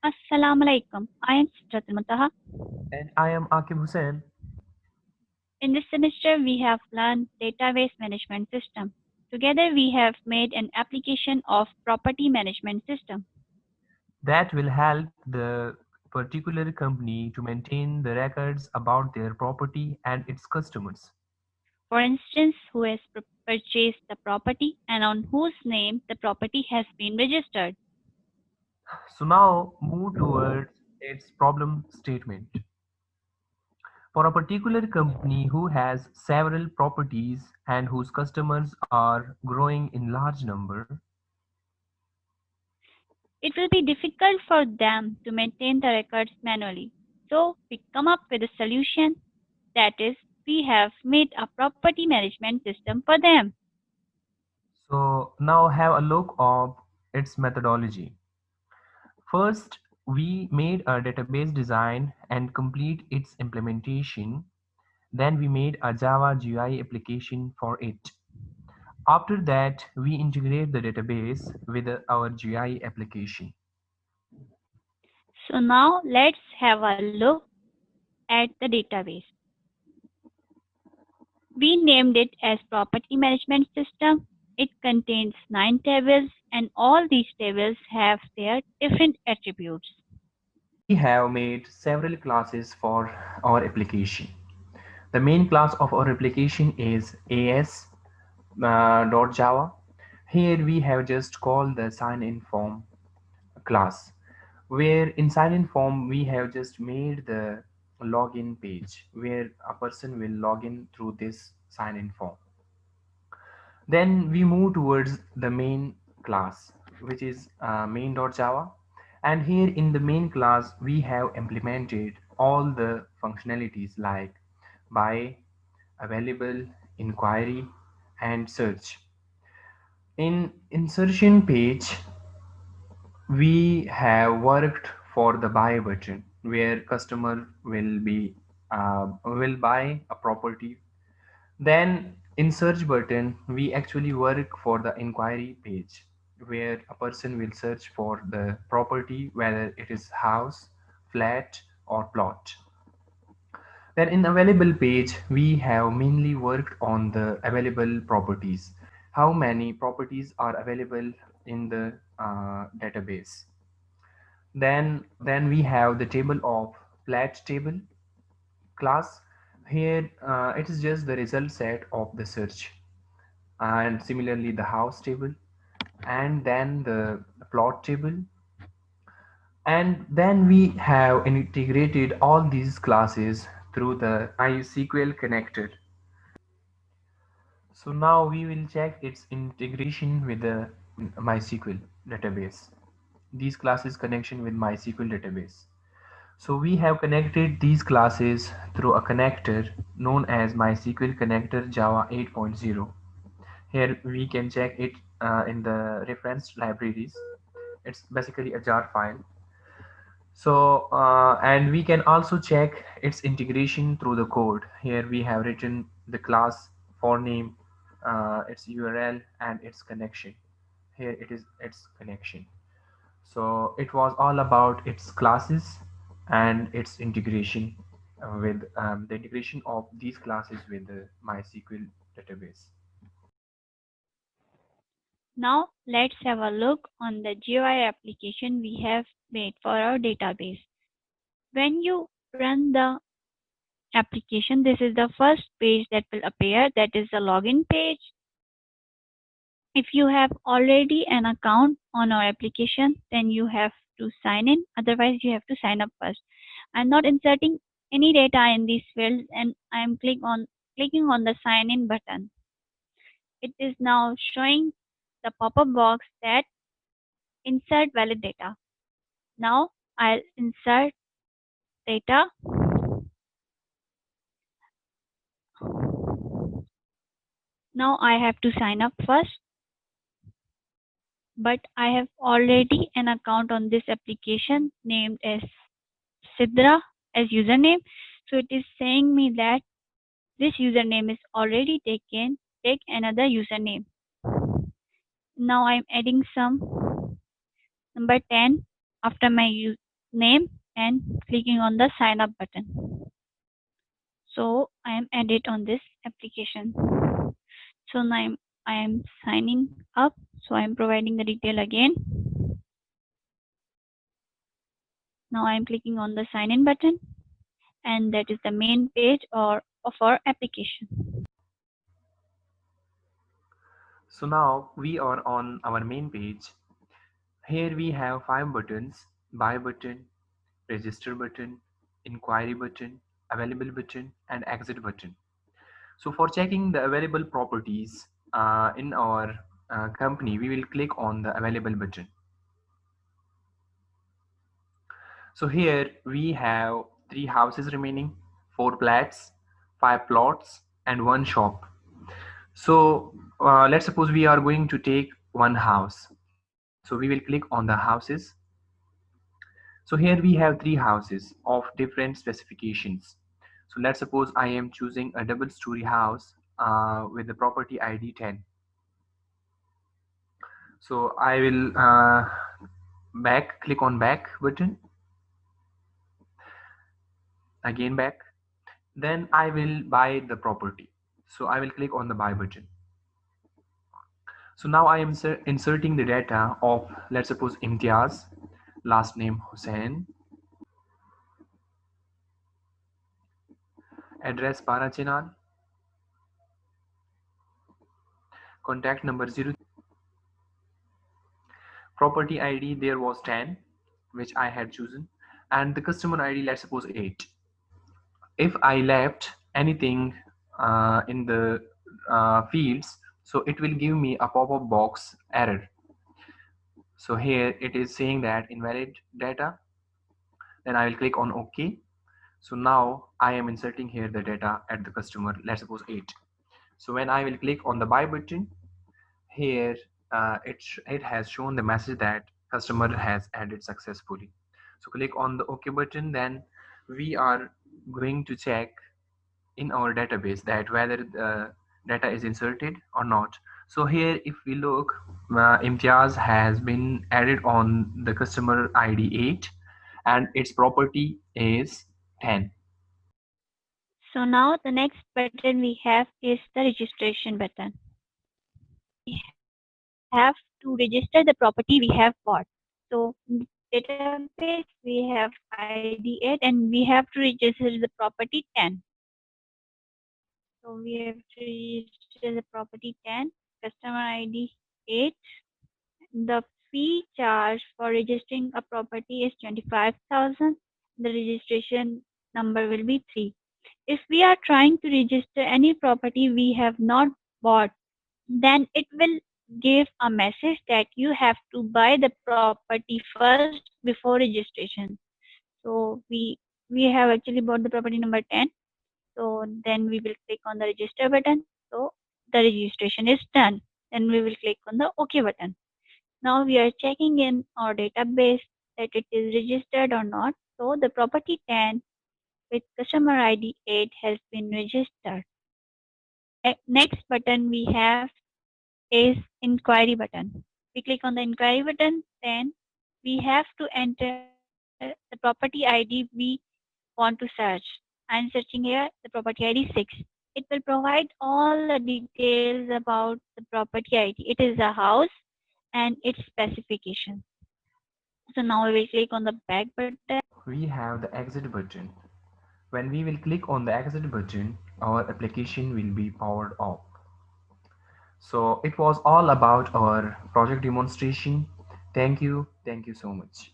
Assalamu alaikum. I am Sidratul Muntaha. And I am Akib Hussain. In this semester, we have learned database management system. Together, we have made an application of property management system. That will help the particular company to maintain the records about their property and its customers. For instance, who has purchased the property and on whose name the property has been registered. So now move towards its problem statement. For a particular company who has several properties and whose customers are growing in large number, It will be difficult for them to maintain the records manually. So, we come up with a solution, that is, we have made a property management system for them. so now have a look of its methodology. First, we made a database design and complete its implementation. Then we made a Java GUI application for it. After that, we integrate the database with our GUI application. So now let's have a look at the database. We named it as Property Management System. It contains 9 tables and all these tables have their different attributes. We have made several classes for our application. The main class of our application is as.java. Here we have just called the sign-in form class, where in sign-in form we have just made the login page where a person will log in through this sign-in form. Then we move towards the main class, which is main.java. And here in the main class, we have implemented all the functionalities like buy, available, inquiry, and search. In insertion page, we have worked for the buy button where customer will buy a property. Then in search button, we actually work for the inquiry page where a person will search for the property, whether it is house, flat or plot. Then in available page, we have mainly worked on the available properties. How many properties are available in the database. Then we have the table of flat table class. Here it is just the result set of the search, and similarly the house table, and then the plot table, and then we have integrated all these classes through the MySQL connector. So now we will check its integration with the MySQL database. These classes connection with MySQL database. So we have connected these classes through a connector known as MySQL connector Java 8.0. Here we can check it in the reference libraries. It's basically a jar file. So and we can also check its integration through the code. Here we have written the class for name, its URL and its connection. Here it is its connection. So it was all about its classes and its integration with the integration of these classes with the MySQL database. Now let's have a look on the GUI application we have made for our database. When you run the application, this is the first page that will appear, that is the login page. If you have already an account on our application, then you have to sign in. Otherwise, you have to sign up first. I'm not inserting any data in these fields and I'm clicking on the sign in button. It is now showing the pop-up box that insert valid data. Now I'll insert data. Now I have to sign up first, but I have already an account on this application named as Sidra as username. So it is saying me that this username is already taken. Take another username. Now I'm adding some number 10 after my name and clicking on the sign up button. So I am added on this application. So now I am signing up. So I am providing the detail again. Now I am clicking on the sign in button, and that is the main page or of our application. So now we are on our main page. Here we have five buttons: buy button, register button, inquiry button, available button, and exit button. So for checking the available properties in our company, we will click on the available button. So here we have three houses remaining, four flats, five plots, and one shop. So let's suppose we are going to take one house. So we will click on the houses. So here we have three houses of different specifications. So let's suppose I am choosing a double story house with the property ID 10. So I will click on back button, again back. Then I will buy the property. So I will click on the buy button. So now I am inserting the data of, let's suppose, Imtiaz, last name Hussein, address Parachinal, contact number 0, property ID there was 10, which I had chosen, and the customer ID, let's suppose, 8. If I left anything in the fields, so it will give me a pop-up box error. So here it is saying that invalid data. Then I will click on OK. So now I am inserting here the data at the customer, let's suppose 8. So when I will click on the buy button, here it has shown the message that customer has added successfully. So click on the OK button. Then we are going to check in our database that whether the data is inserted or not. So here if we look, Imtiaz has been added on the customer ID 8 and its property is 10. So now the next button we have is the registration button. We have to register the property we have bought. So in database we have ID 8 and we have to register the property 10. So we have to register the property 10, customer ID 8. The fee charged for registering a property is 25,000. The registration number will be 3. If we are trying to register any property we have not bought, then it will give a message that you have to buy the property first before registration. So we have actually bought the property number 10. So then we will click on the register button. So the registration is done. Then we will click on the OK button. Now we are checking in our database that it is registered or not. So the property 10 with customer ID 8 has been registered. Next button we have is inquiry button. We click on the inquiry button, then we have to enter the property ID we want to search. I'm searching here the property ID 6. It will provide all the details about the property ID. It is a house and its specifications. So now we will click on the back button. We have the exit button. When we will click on the exit button, our application will be powered off. So it was all about our project demonstration. Thank you so much.